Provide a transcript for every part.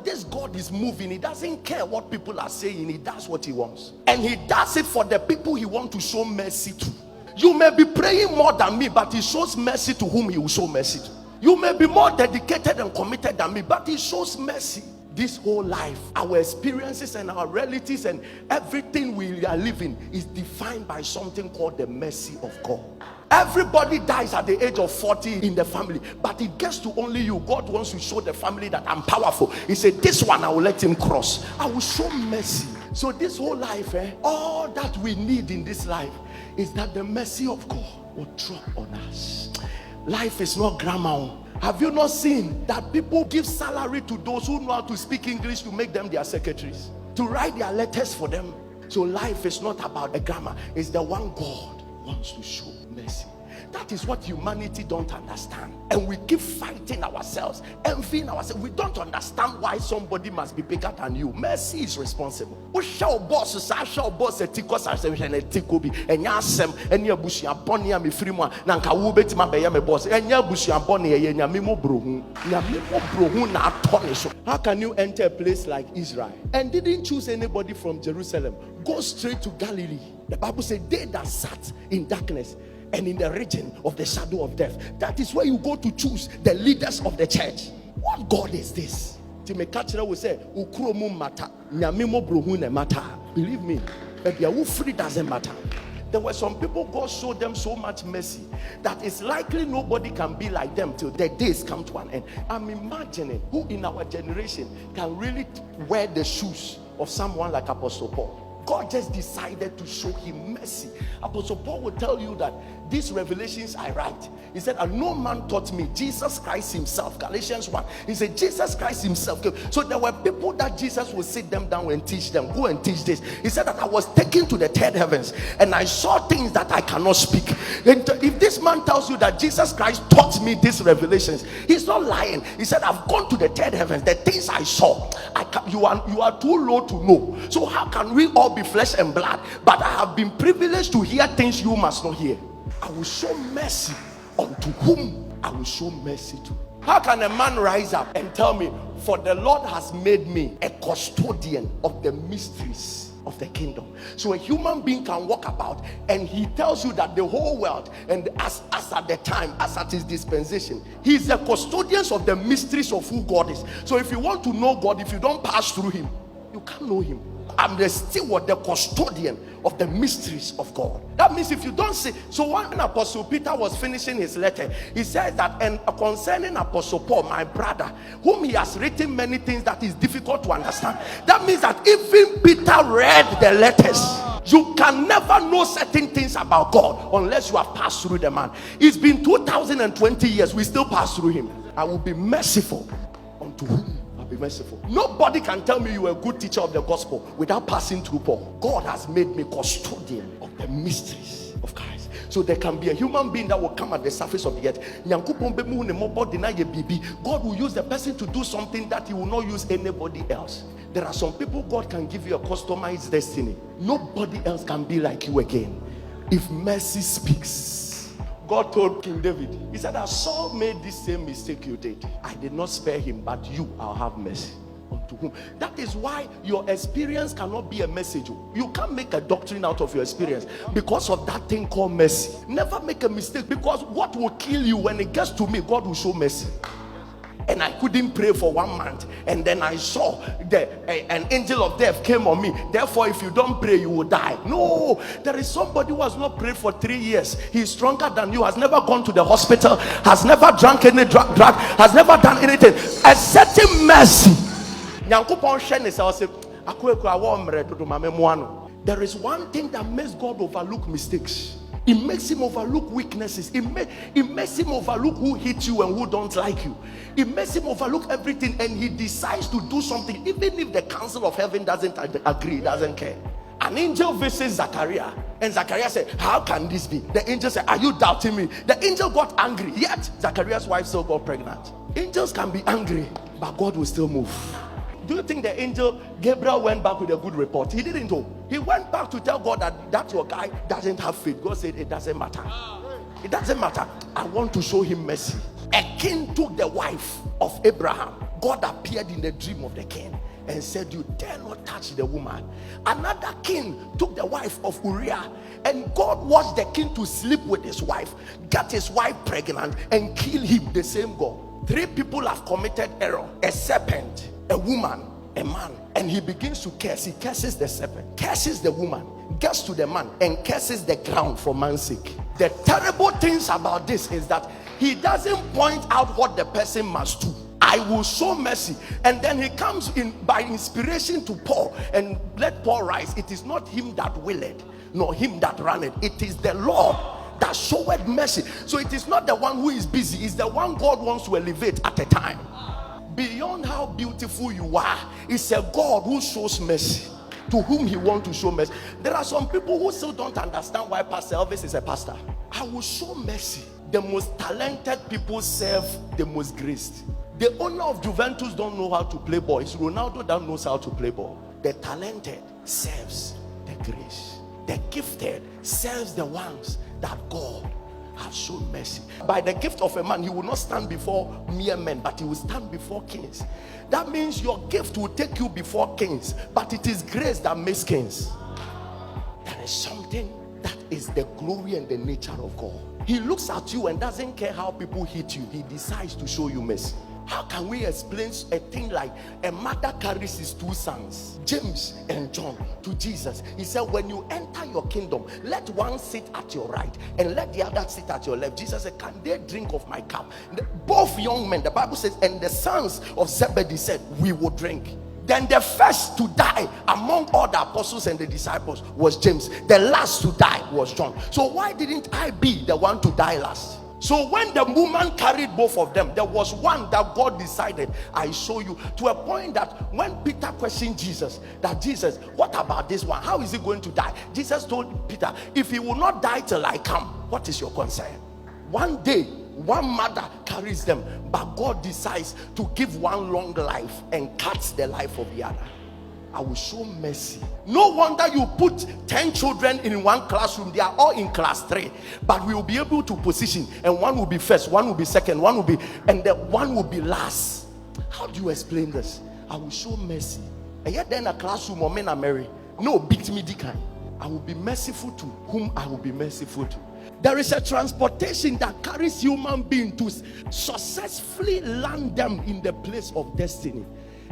when this God is moving, he doesn't care what people are saying. He does what he wants, and he does it for the people he wants to show mercy to. You may be praying more than me, but he shows mercy to whom he will show mercy to. You may be more dedicated and committed than me, but he shows mercy. This whole life, our experiences and our realities and everything we are living is defined by something called the mercy of God. Everybody dies at the age of 40 in the family, but it gets to only you. God wants to show the family that I'm powerful. He said, this one I will let him cross. I will show mercy. So this whole life, all that we need in this life is that the mercy of God will drop on us. Life is not grammar. Have you not seen that people give salary to those who know how to speak English to make them their secretaries, to write their letters for them? So life is not about a grammar. It's the one God wants to show mercy. That is what humanity don't understand, and we keep fighting ourselves, envying ourselves. We don't understand why somebody must be bigger than you. Mercy is responsible. We shall boss a tikos as a tikobi and yasem and your bushy abonia me frima nanka wubet my bayame boss and your bushy abonia and yamimo brohun na punish. How can you enter a place like Israel and didn't choose anybody from Jerusalem? Go straight to Galilee. The Bible said they that sat in darkness and in the region of the shadow of death, that is where you go to choose the leaders of the church. What God is this? Timekachira will say, "Ukromu mata, nyamimo brohune mata." Believe me, baby, who free doesn't matter. There were some people God showed them so much mercy that it's likely nobody can be like them till their days come to an end. I'm imagining who in our generation can really wear the shoes of someone like Apostle Paul. God just decided to show him mercy. Apostle Paul will tell you that these revelations I write, he said, and no man taught me, Jesus Christ himself. Galatians 1, he said Jesus Christ himself. So there were people that Jesus would sit them down and teach them, go and teach this. He said that I was taken to the third heavens and I saw things that I cannot speak. And if this man tells you that Jesus Christ taught me these revelations, he's not lying. He said, I've gone to the third heavens. The things I saw, you are too low to know. So how can we all be flesh and blood? But I have been privileged to hear things you must not hear. I will show mercy unto whom I will show mercy to. How can a man rise up and tell me, for the Lord has made me a custodian of the mysteries of the kingdom? So a human being can walk about and he tells you that the whole world, and as at the time, as at his dispensation, he's the custodian of the mysteries of who God is. So if you want to know God, if you don't pass through him, you can't know him. I'm the steward, the custodian of the mysteries of God. That means if you don't see. So when Apostle Peter was finishing his letter, he said that, and concerning Apostle Paul, my brother, whom he has written many things that is difficult to understand. That means that even Peter read the letters. You can never know certain things about God unless you have passed through the man. It's been 2020 years, we still pass through him. I will be merciful unto whom be merciful. Nobody can tell me you are a good teacher of the gospel without passing through Paul. God has made me custodian of the mysteries of Christ. So there can be a human being that will come at the surface of the earth. God will use the person to do something that he will not use anybody else. There are some people God can give you a customized destiny. Nobody else can be like you again. If mercy speaks. God told King David, he said that Saul made this same mistake you did. I did not spare him, but you, I'll have mercy unto whom. That is why your experience cannot be a message. You can't make a doctrine out of your experience because of that thing called mercy. Never make a mistake, because what will kill you when it gets to me, God will show mercy. And I couldn't pray for 1 month, and then I saw an angel of death came on me. Therefore, if you don't pray, you will die. No, there is somebody who has not prayed for 3 years. He is stronger than you, has never gone to the hospital, has never drank any drug, has never done anything. A certain mercy. There is one thing that makes God overlook mistakes. It makes him overlook weaknesses. It makes him overlook who hit you and who don't like you. It makes him overlook everything, and he decides to do something even if the council of heaven doesn't agree, doesn't care. An angel visits Zachariah, and Zachariah said, how can this be? The angel said, are you doubting me? The angel got angry, yet Zachariah's wife still got pregnant. Angels can be angry, but God will still move. Do you think the angel Gabriel went back with a good report? He didn't know. He went back to tell God that your guy doesn't have faith. God said, it doesn't matter. It doesn't matter. I want to show him mercy. A king took the wife of Abraham, God appeared in the dream of the king and said, you dare not touch the woman. Another king took the wife of Uriah, and God watched the king to sleep with his wife, get his wife pregnant, and kill him. The same God. 3 people have committed error: a serpent, a woman, a man. And he begins to curse. He curses the serpent, curses the woman, gets to the man, and curses the ground for man's sake. The terrible things about this is that he doesn't point out what the person must do. I will show mercy. And then he comes in by inspiration to Paul and let Paul rise. It is not him that willeth, nor him that runneth. It is the Lord that showeth mercy. So it is not the one who is busy. It's the one God wants to elevate at a time. Beyond how beautiful you are, it's a God who shows mercy to whom he wants to show mercy. There are some people who still don't understand why Pastor Elvis is a pastor. I will show mercy. The most talented people serve the most graced. The owner of Juventus don't know how to play ball. It's Ronaldo that knows how to play ball. The talented serves the grace. The gifted serves the ones that God has shown mercy. By the gift of a man, he will not stand before mere men, but he will stand before kings. That means your gift will take you before kings, but it is grace that makes kings. There is something that is the glory and the nature of God. He looks at you and doesn't care how people hit you. He decides to show you mercy. How can we explain a thing like a mother carries his 2 sons, James and John, to Jesus? He said, when you enter your kingdom, let one sit at your right and let the other sit at your left. Jesus said, can they drink of my cup? Both young men, the Bible says, and the sons of Zebedee said, we will drink. Then the first to die among all the apostles and the disciples was James. The last to die was John. So why didn't I be the one to die last? So when the woman carried both of them, there was one that God decided, I show you, to a point that when Peter questioned Jesus, that Jesus, what about this one? How is he going to die? Jesus told Peter, if he will not die till I come, what is your concern? One day, one mother carries them, but God decides to give one long life and cuts the life of the other. I will show mercy. No wonder you put 10 children in one classroom. They are all in class 3, but we will be able to position, and one will be first, one will be second, one will be, and the one will be last. How do you explain this? I will show mercy. And yet then a classroom or men are married. No, beat me kind. I will be merciful to whom I will be merciful to. There is a transportation that carries human beings to successfully land them in the place of destiny.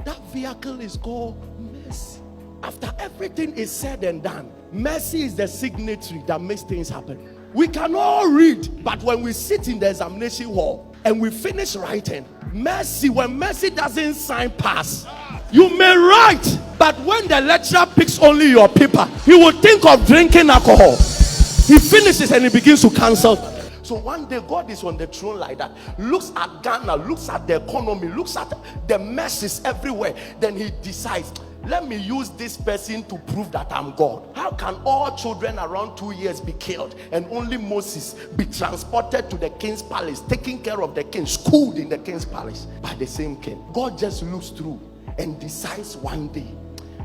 That vehicle is called mercy. After everything is said and done, mercy is the signatory that makes things happen. We can all read, but when we sit in the examination hall and we finish writing, mercy, when mercy doesn't sign pass, you may write, but when the lecturer picks only your paper, he will think of drinking alcohol. He finishes and he begins to cancel. So one day God is on the throne like that, looks at Ghana, looks at the economy, looks at the messes everywhere. Then he decides, let me use this person to prove that I'm God. How can all children around 2 years be killed and only Moses be transported to the king's palace, taking care of the king, schooled in the king's palace by the same king? God just looks through and decides one day,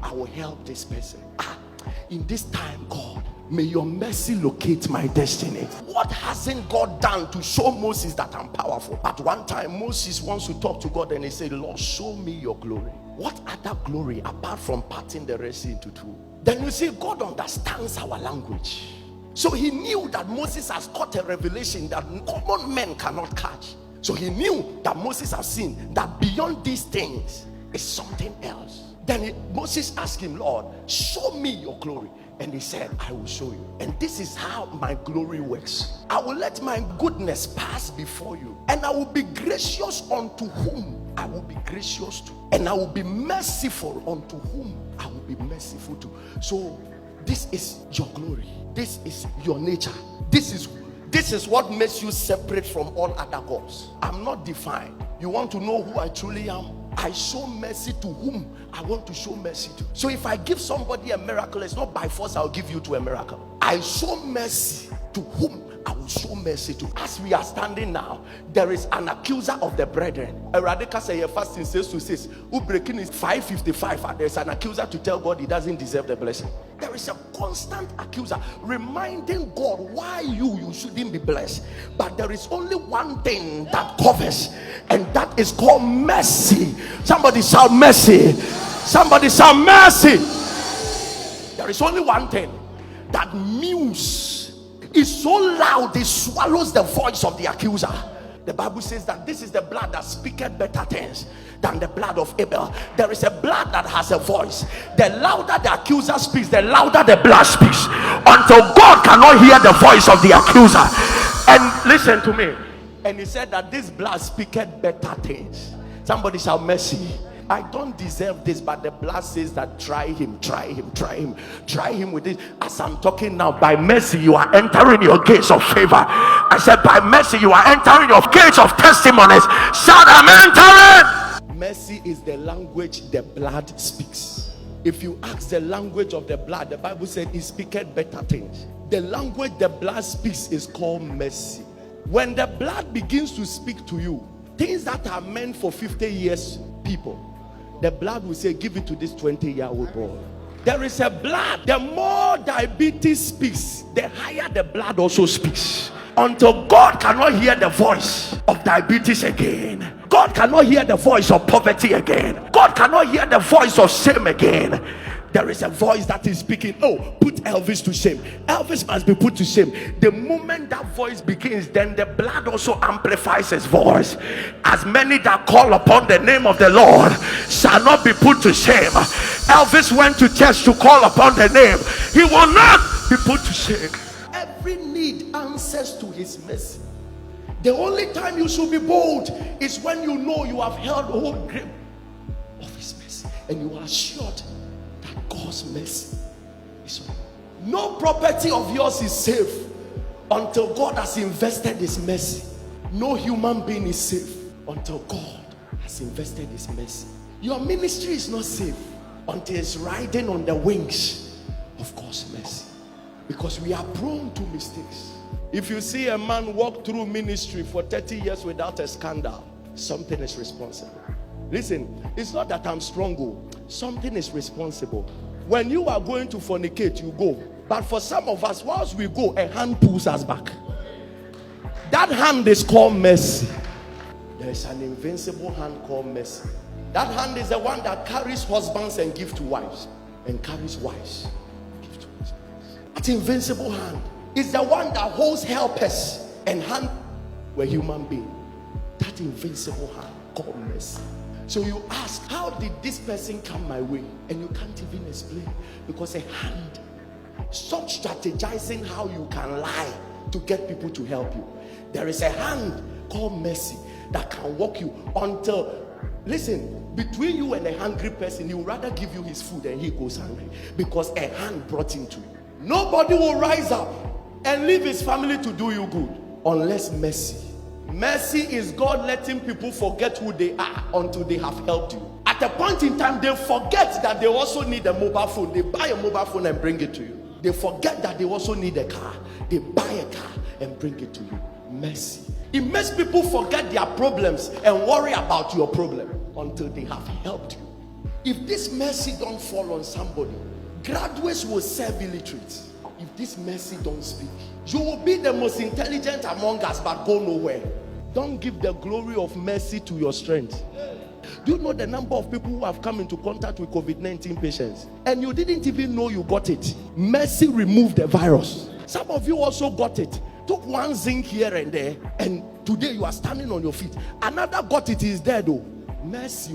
I will help this person. In this time, God, may your mercy locate my destiny. What hasn't God done to show Moses that I'm powerful? At one time, Moses wants to talk to God and he said, Lord, show me your glory. What other glory apart from parting the Red Sea into 2? Then you see, God understands our language. So he knew that Moses has caught a revelation that common men cannot catch. So he knew that Moses has seen that beyond these things is something else. Then Moses asked him, Lord, show me your glory. And he said, I will show you. And this is how my glory works. I will let my goodness pass before you. And I will be gracious unto whom I will be gracious to. And I will be merciful unto whom I will be merciful to. So this is your glory. This is your nature. This is what makes you separate from all other gods. I'm not defined. You want to know who I truly am? I show mercy to whom I want to show mercy to. So if I give somebody a miracle, it's not by force I'll give you to a miracle. I show mercy to whom I will show mercy to. As we are standing now, there is an accuser of the brethren. Eradika say your fasting says to 6. Who breaking is 5:55, and there's an accuser to tell God he doesn't deserve the blessing. There is a constant accuser reminding God why you shouldn't be blessed. But there is only one thing that covers, and that is called mercy. Somebody shout mercy. Somebody shout mercy. There is only one thing that mews is so loud it swallows the voice of the accuser. The Bible says that this is the blood that speaketh better things than the blood of Abel. There is a blood that has a voice. The louder the accuser speaks, the louder the blood speaks, until God cannot hear the voice of the accuser. And listen to me. And he said that this blood speaketh better things. Somebody shout mercy. I don't deserve this, but the blood says that try him with it. As I'm talking now, by mercy you are entering your gates of favor. I said by mercy you are entering your gates of testimonies. Shout, I'm entering. Mercy is the language the blood speaks. If you ask the language of the blood, the Bible said it speaketh better things. The language the blood speaks is called mercy. When the blood begins to speak to you, things that are meant for 50 years people, the blood will say, give it to this 20-year-old boy. There is a blood. The more diabetes speaks, the higher the blood also speaks. Until God cannot hear the voice of diabetes again. God cannot hear the voice of poverty again. God cannot hear the voice of shame again. There is a voice that is speaking. Oh, put Elvis to shame. Elvis must be put to shame. The moment that voice begins, then the blood also amplifies his voice. As many that call upon the name of the Lord shall not be put to shame. Elvis went to church to call upon the name. He will not be put to shame. Every need answers to his mercy. The only time you should be bold is when you know you have held hold grip of his mercy and you are assured God's mercy is on. No property of yours is safe until God has invested his mercy. No human being is safe until God has invested his mercy. Your ministry is not safe until it's riding on the wings of God's mercy, because we are prone to mistakes. If you see a man walk through ministry for 30 years without a scandal, something is responsible. Listen, it's not that I'm strong. Something is responsible. When you are going to fornicate, you go. But for some of us, whilst we go, a hand pulls us back. That hand is called mercy. There is an invincible hand called mercy. That hand is the one that carries husbands and gives to wives, and carries wives and gives to husbands. That invincible hand is the one that holds helpers and hand were human being. That invincible hand called mercy. So you ask, how did this person come my way? And you can't even explain, because a hand. Stop strategizing how you can lie to get people to help you. There is a hand called mercy that can walk you until, listen, between you and a hungry person, he would rather give you his food and he goes hungry, because a hand brought him to you. Nobody will rise up and leave his family to do you good unless mercy. Mercy is God letting people forget who they are until they have helped you. At a point in time, they forget that they also need a mobile phone. They buy a mobile phone and bring it to you. They forget that they also need a car. They buy a car and bring it to you. Mercy. It makes people forget their problems and worry about your problem until they have helped you. If this mercy don't fall on somebody, graduates will serve illiterates. If this mercy don't speak, you will be the most intelligent among us but go nowhere. Don't give the glory of mercy to your strength. Do you know the number of people who have come into contact with COVID-19 patients and you didn't even know you got it? Mercy removed the virus. Some of you also got it. Took one zinc here and there, and today you are standing on your feet. Another got it, is dead though. Mercy.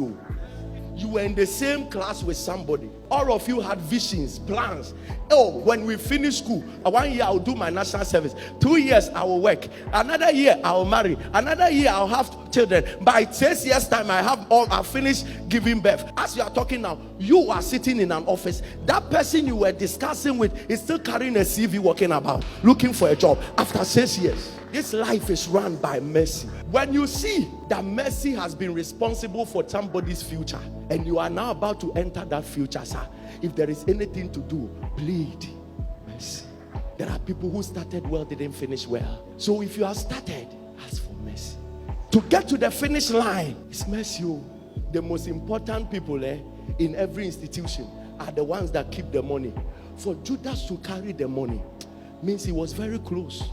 You were in the same class with somebody. All of you had visions, plans. Oh, when we finish school, 1 year I'll do my national service. 2 years I will work. Another year I will marry. Another year I'll have children. By 6 years time I'll finish giving birth. As you are talking now, you are sitting in an office. That person you were discussing with is still carrying a CV, walking about, looking for a job after 6 years. This life is run by mercy. When you see that mercy has been responsible for somebody's future, and you are now about to enter that future, sir, if there is anything to do, plead mercy. There are people who started well, didn't finish well. So if you have started, ask for mercy. To get to the finish line, it's mercy. The most important people in every institution are the ones that keep the money. For Judas to carry the money means he was very close.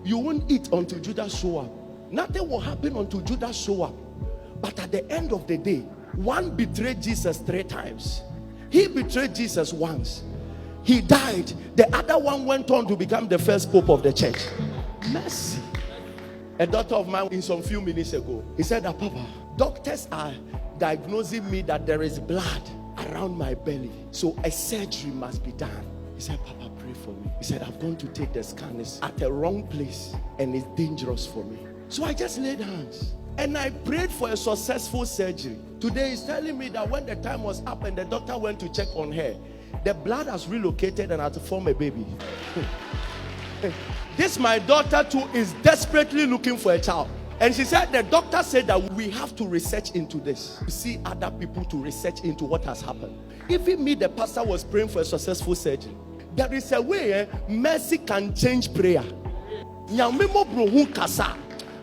You won't eat until Judas show up. Nothing will happen until Judas show up. But at the end of the day, one betrayed Jesus 3 times. He betrayed Jesus once. He died. The other one went on to become the first pope of the church. Mercy. A daughter of mine in some few minutes ago, he said that, Papa, doctors are diagnosing me that there is blood around my belly. So a surgery must be done. He said, Papa, pray for me. He said, I've gone to take the scan. It's at the wrong place and it's dangerous for me. So I just laid hands and I prayed for a successful surgery. Today he's telling me that when the time was up and the doctor went to check on her, the blood has relocated and had to form a baby. This my daughter too is desperately looking for a child. And she said the doctor said that we have to research into this. We see other people to research into what has happened. Even me, the pastor, was praying for a successful surgery. There is a way mercy can change prayer.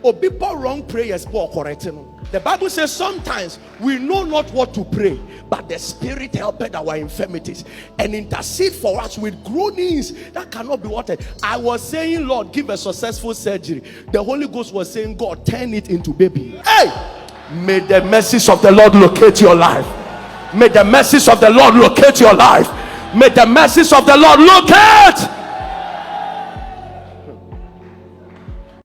Or people wrong prayers for correcting. The Bible says sometimes we know not what to pray, but the Spirit helped our infirmities and intercede for us with groanings that cannot be watered. I was saying, Lord, give a successful surgery. The Holy Ghost was saying, God, turn it into baby. Hey! May the mercies of the Lord locate your life. May the mercies of the Lord locate your life. May the mercies of the Lord locate